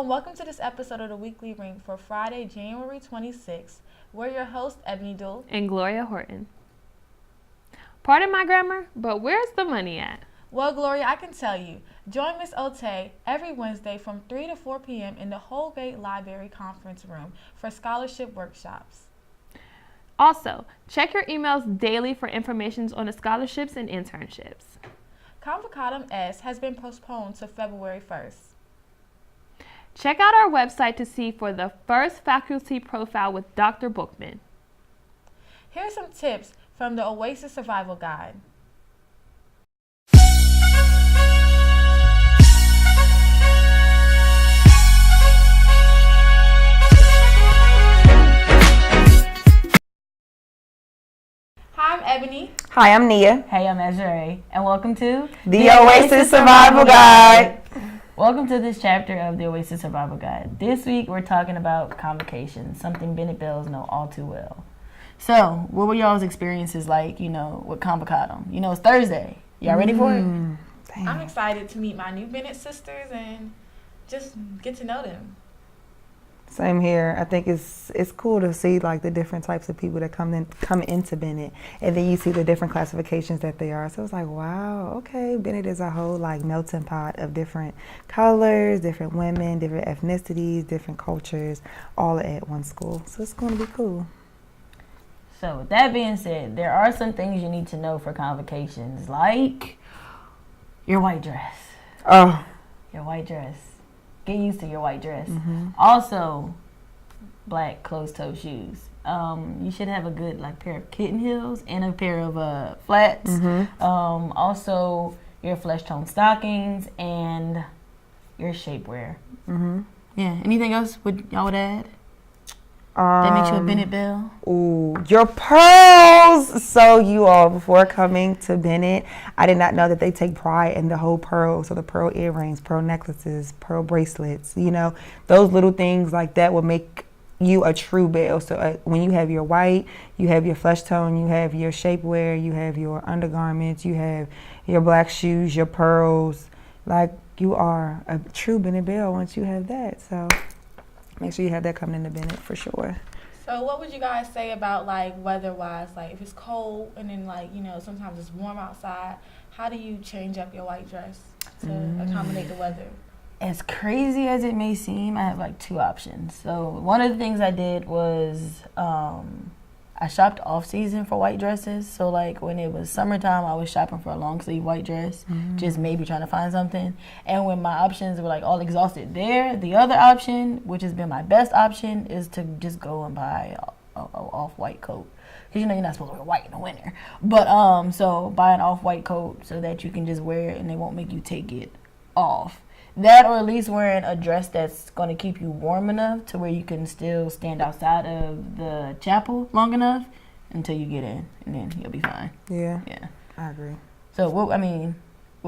and welcome to this episode of the Weekly Ring for Friday, January 26th. We're your hosts, Ebony Duell and Gloria Horton. Pardon my grammar, but where's the money at? Well, Gloria, I can tell you. Join Miss Ote every Wednesday from 3 to 4 p.m. in the Holgate Library Conference Room for scholarship workshops. Also, check your emails daily for information on the scholarships and internships. Convocatum S has been postponed to February 1st. Check out our website to see for the first faculty profile with Dr. Bookman. Here's some tips from the Oasis Survival Guide. Hi, I'm Ebony. Hi, I'm Nia. Hey, I'm Ezra, and welcome to The Oasis Survival Guide. Welcome to this chapter of the Oasis Survival Guide. This week, we're talking about convocations, something Bennett Bells know all too well. So, what were y'all's experiences like, with Convocatum? It's Thursday. Y'all ready for it? Damn. I'm excited to meet my new Bennett sisters and just get to know them. Same here. I think it's cool to see like the different types of people that come into Bennett, and then you see the different classifications that they are. So it's like, wow, okay, Bennett is a whole like melting pot of different colors, different women, different ethnicities, different cultures, all at one school. So it's going to be cool. So, with that being said, there are some things you need to know for convocations, like your white dress. Oh, Your white dress. Get used to your white dress. mm-hmm. Also, black closed-toe shoes. You should have a good pair of kitten heels and a pair of flats. Mm-hmm. Also, your flesh tone stockings and your shapewear. Mm-hmm. Yeah. Anything else y'all would add? That makes you a Bennett Belle? Ooh, your pearls! So you all, before coming to Bennett, I did not know that they take pride in the whole pearl. So the pearl earrings, pearl necklaces, pearl bracelets, those little things like that will make you a true belle. So when you have your white, you have your flesh tone, you have your shapewear, you have your undergarments, you have your black shoes, your pearls. Like, you are a true Bennett Belle once you have that. So make sure you have that coming into Bennett for sure. So what would you guys say about weather-wise? If it's cold and then sometimes it's warm outside, how do you change up your white dress to accommodate the weather? As crazy as it may seem, I have two options. So one of the things I did was I shopped off season for white dresses. So when it was summertime, I was shopping for a long sleeve white dress, just maybe trying to find something. And when my options were all exhausted there, the other option, which has been my best option, is to just go and buy a off-white coat. Because you're not supposed to wear white in the winter. But so buy an off-white coat so that you can just wear it and they won't make you take it off. That, or at least wearing a dress that's going to keep you warm enough to where you can still stand outside of the chapel long enough until you get in, and then you'll be fine. Yeah, I agree. So, what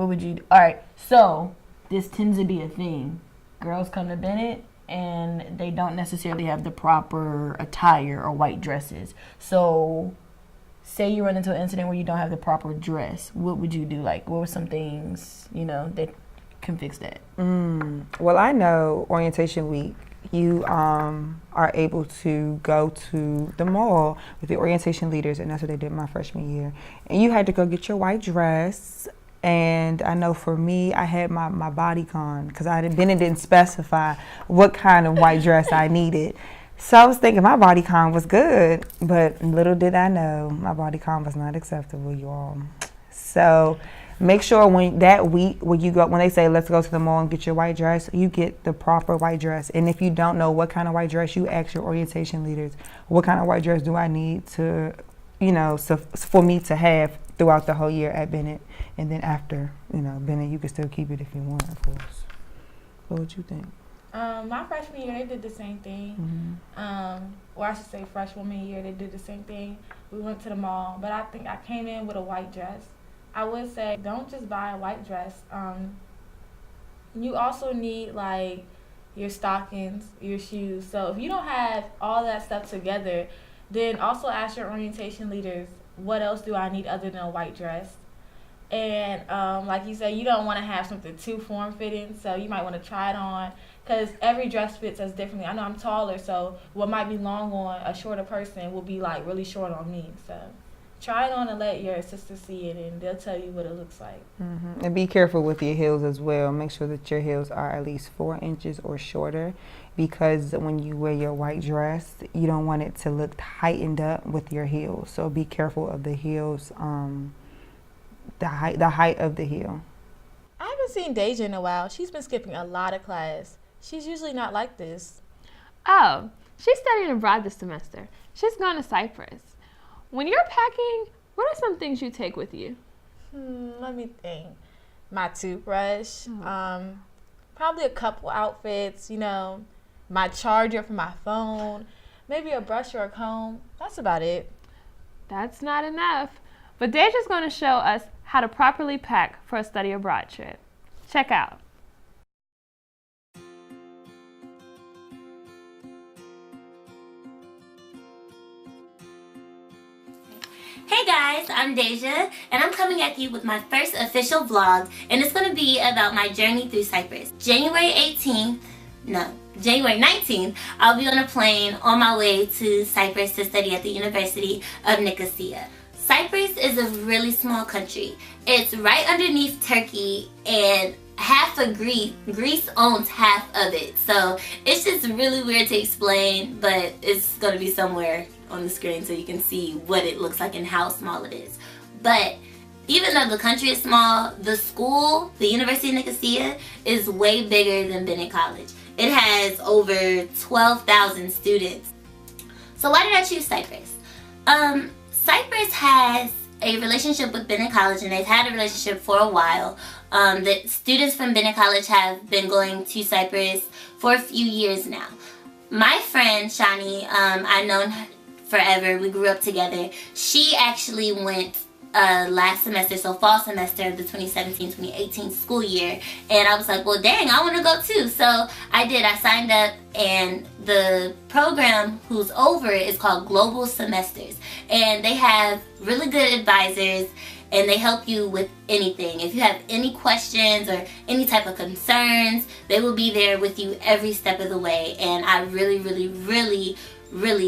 would you do? All right, so this tends to be a thing. Girls come to Bennett, and they don't necessarily have the proper attire or white dresses. So, say you run into an incident where you don't have the proper dress. What would you do? What were some things, that can fix that? Well, I know orientation week, you are able to go to the mall with the orientation leaders, and that's what they did my freshman year. And you had to go get your white dress. And I know for me, I had my bodycon because Bennett didn't specify what kind of white dress I needed. So I was thinking my bodycon was good, but little did I know my bodycon was not acceptable, you all. So make sure when they say let's go to the mall and get your white dress, you get the proper white dress. And if you don't know what kind of white dress, you ask your orientation leaders, what kind of white dress do I need to, for me to have throughout the whole year at Bennett. And then after, Bennett, you can still keep it if you want, of course. What would you think? My freshman year, they did the same thing. Or I should say freshwoman year, they did the same thing. We went to the mall, but I think I came in with a white dress. I would say don't just buy a white dress. You also need your stockings, your shoes. So if you don't have all that stuff together, then also ask your orientation leaders, what else do I need other than a white dress? And like you said, you don't want to have something too form-fitting, so you might want to try it on, because every dress fits us differently. I know I'm taller, so what might be long on a shorter person will be like really short on me. So try it on and let your sister see it, and they'll tell you what it looks like. And be careful with your heels as well. Make sure that your heels are at least 4 inches or shorter, because when you wear your white dress, you don't want it to look tightened up with your heels. So be careful of the heels, the height of the heel. I haven't seen Deja in a while. She's been skipping a lot of class. She's usually not like this. Oh, she's studying abroad this semester. She's going to Cyprus. When you're packing, what are some things you take with you? Let me think. My toothbrush, probably a couple outfits, you know, my charger for my phone, maybe a brush or a comb. That's about it. That's not enough. But Deja's going to show us how to properly pack for a study abroad trip. Check out. Hey guys, I'm Deja, and I'm coming at you with my first official vlog, and it's going to be about my journey through Cyprus. January 19th, I'll be on a plane on my way to Cyprus to study at the University of Nicosia. Cyprus is a really small country. It's right underneath Turkey, and half of Greece owns half of it. So it's just really weird to explain, but it's going to be somewhere on the screen so you can see what it looks like and how small it is. But even though the country is small, the school, the University of Nicosia, is way bigger than Bennett College. It has over 12,000 students. So why did I choose Cyprus? Cyprus has a relationship with Bennett College, and they've had a relationship for a while. The students from Bennett College have been going to Cyprus for a few years now. My friend Shani, I've known her forever. We grew up together. She actually went last semester, so fall semester of the 2017-2018 school year, and I was like, well dang, I want to go too. So I did. I signed up, and the program who's over it is called Global Semesters, and they have really good advisors, and they help you with anything. If you have any questions or any type of concerns, they will be there with you every step of the way. And I really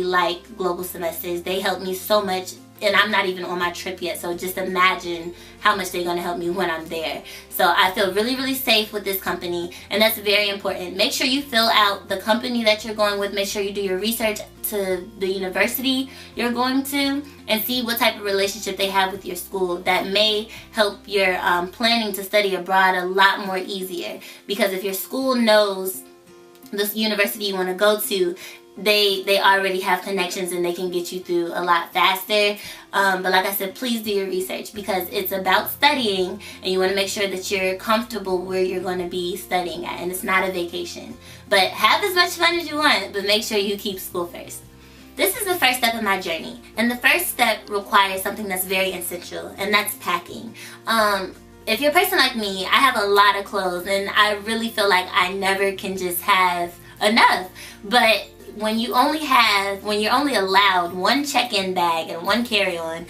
like Global Semesters. They help me so much, and I'm not even on my trip yet, so just imagine how much they're going to help me when I'm there. So I feel really safe with this company, and that's very important. Make sure you fill out the company that you're going with. Make sure you do your research to the university you're going to, and see what type of relationship they have with your school. That may help your planning to study abroad a lot more easier, because if your school knows this university you want to go to, they already have connections, and they can get you through a lot faster. But like I said, please do your research, because it's about studying, and you want to make sure that you're comfortable where you're going to be studying at, and it's not a vacation. But have as much fun as you want, but make sure you keep school first. This is the first step in my journey, and the first step requires something that's very essential, and that's packing. If you're a person like me, I have a lot of clothes, and I really feel like I never can just have enough. But when you're only allowed one check-in bag and one carry-on,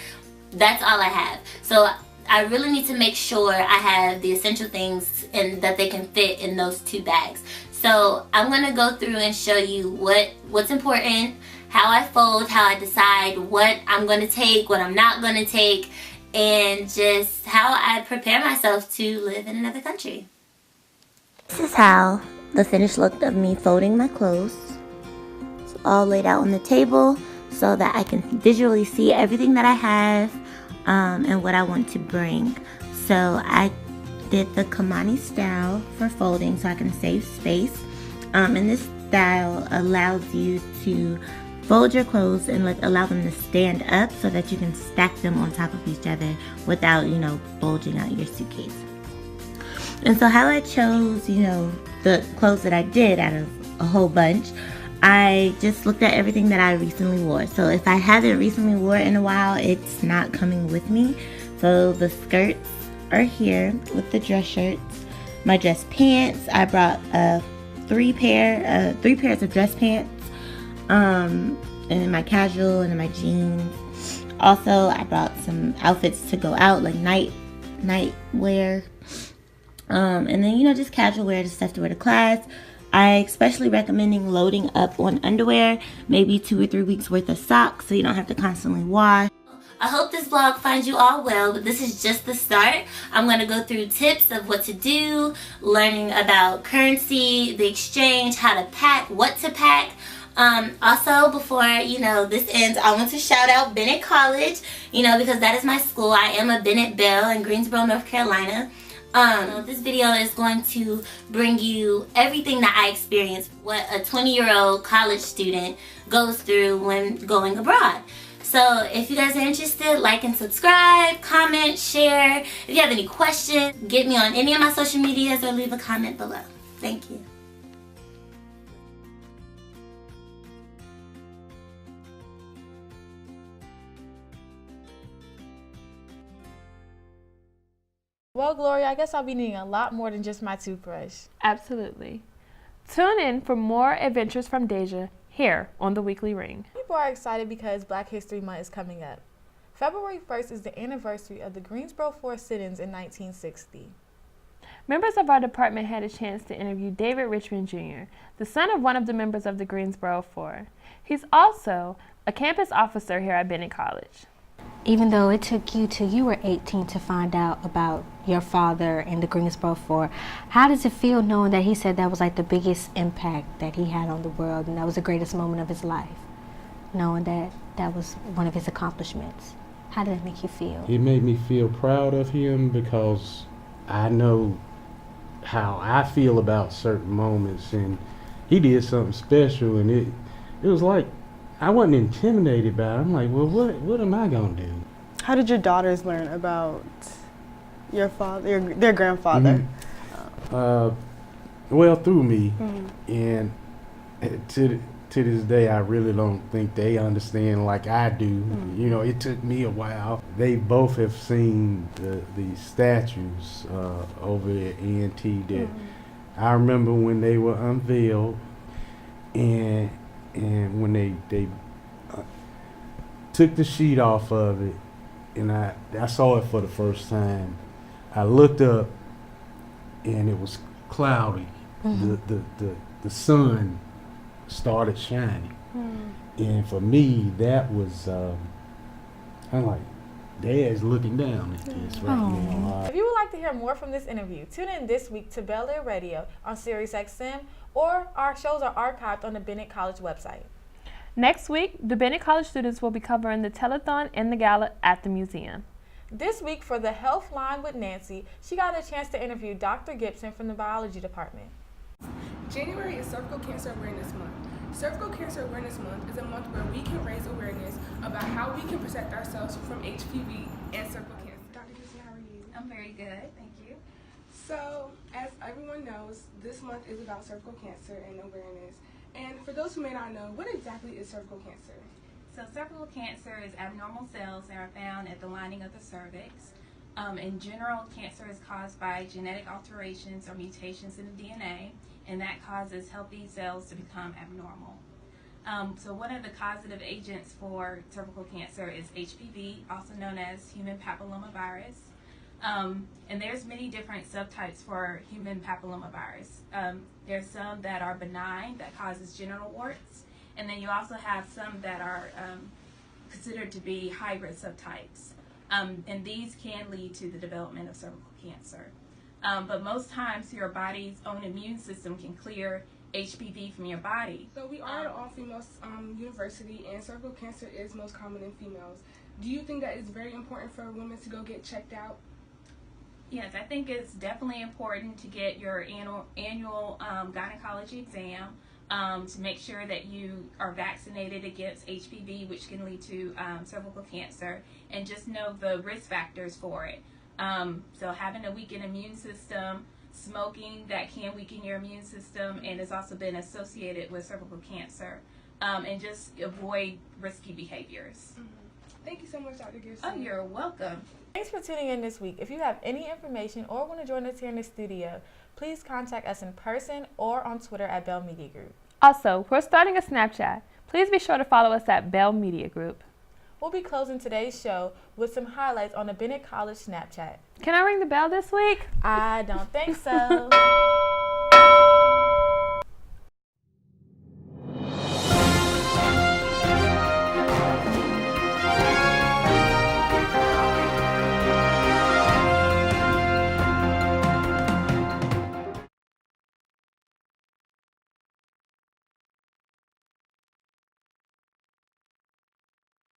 that's all I have. So I really need to make sure I have the essential things and that they can fit in those 2 bags. So I'm gonna go through and show you what's important, how I fold, how I decide what I'm gonna take, what I'm not gonna take, and just how I prepare myself to live in another country. This is how the finished look of me folding my clothes. All laid out on the table so that I can visually see everything that I have and what I want to bring. So I did the Kamani style for folding so I can save space. And this style allows you to fold your clothes and allow them to stand up so that you can stack them on top of each other without, bulging out your suitcase. And so how I chose, the clothes that I did out of a whole bunch, I just looked at everything that I recently wore. So if I haven't recently worn in a while, it's not coming with me. So the skirts are here with the dress shirts. My dress pants, I brought 3 pairs of dress pants, and then my casual and then my jeans. Also, I brought some outfits to go out, like night wear, and then just casual wear, just stuff to wear to class. I especially recommending loading up on underwear, maybe 2 or 3 weeks worth of socks so you don't have to constantly wash. I hope this vlog finds you all well, but this is just the start. I'm going to go through tips of what to do, learning about currency, the exchange, how to pack, what to pack. Also, before, this ends, I want to shout out Bennett College, because that is my school. I am a Bennett Belle in Greensboro, North Carolina. This video is going to bring you everything that I experienced, what a 20-year-old college student goes through when going abroad. So if you guys are interested, like and subscribe, comment, share. If you have any questions, get me on any of my social medias or leave a comment below. Thank you. Well, Gloria, I guess I'll be needing a lot more than just my toothbrush. Absolutely. Tune in for more adventures from Deja here on The Weekly Ring. People are excited because Black History Month is coming up. February 1st is the anniversary of the Greensboro 4 sit-ins in 1960. Members of our department had a chance to interview David Richmond Jr., the son of one of the members of the Greensboro 4. He's also a campus officer here at Bennett College. Even though it took you till you were 18 to find out about your father and the Greensboro 4, how does it feel knowing that he said that was like the biggest impact that he had on the world and that was the greatest moment of his life, knowing that that was one of his accomplishments? How did it make you feel? It made me feel proud of him because I know how I feel about certain moments, and he did something special, and it was like I wasn't intimidated by it. I'm like, well, what am I gonna do? How did your daughters learn about your father, their grandfather? Well, through me, and to this day, I really don't think they understand like I do. It took me a while. They both have seen the statues over at A&T that I remember when they were unveiled, and when they took the sheet off of it, and I saw it for the first time, I looked up, and it was cloudy. The sun started shining, and for me, that was I'm like, Dad's looking down at this right now. If you would like to hear more from this interview, tune in this week to Bel Air Radio on Sirius XM, or our shows are archived on the Bennett College website. Next week, the Bennett College students will be covering the telethon and the gala at the museum. This week for the Health Line with Nancy, she got a chance to interview Dr. Gibson from the biology department. January is Cervical Cancer Awareness Month. Cervical Cancer Awareness Month is a month where we can raise awareness about how we can protect ourselves from HPV and cervical cancer. Dr. Gibson, how are you? I'm very good, thank you. So, as everyone knows, this month is about cervical cancer and awareness. And for those who may not know, what exactly is cervical cancer? So cervical cancer is abnormal cells that are found at the lining of the cervix. In general, cancer is caused by genetic alterations or mutations in the DNA, and that causes healthy cells to become abnormal. So one of the causative agents for cervical cancer is HPV, also known as human papillomavirus. And there's many different subtypes for human papillomavirus. There's some that are benign, that causes genital warts, and then you also have some that are considered to be hybrid subtypes. And these can lead to the development of cervical cancer. But most times your body's own immune system can clear HPV from your body. So we are at an all-female university, and cervical cancer is most common in females. Do you think that it's very important for women to go get checked out? Yes, I think it's definitely important to get your annual gynecology exam to make sure that you are vaccinated against HPV, which can lead to cervical cancer, and just know the risk factors for it. So having a weakened immune system, smoking, that can weaken your immune system, and has also been associated with cervical cancer, and just avoid risky behaviors. Thank you so much, Dr. Gibson. Oh, you're welcome. Thanks for tuning in this week. If you have any information or want to join us here in the studio, please contact us in person or on Twitter at Bell Media Group. Also, we're starting a Snapchat. Please be sure to follow us at Bell Media Group. We'll be closing today's show with some highlights on the Bennett College Snapchat. Can I ring the bell this week? I don't think so.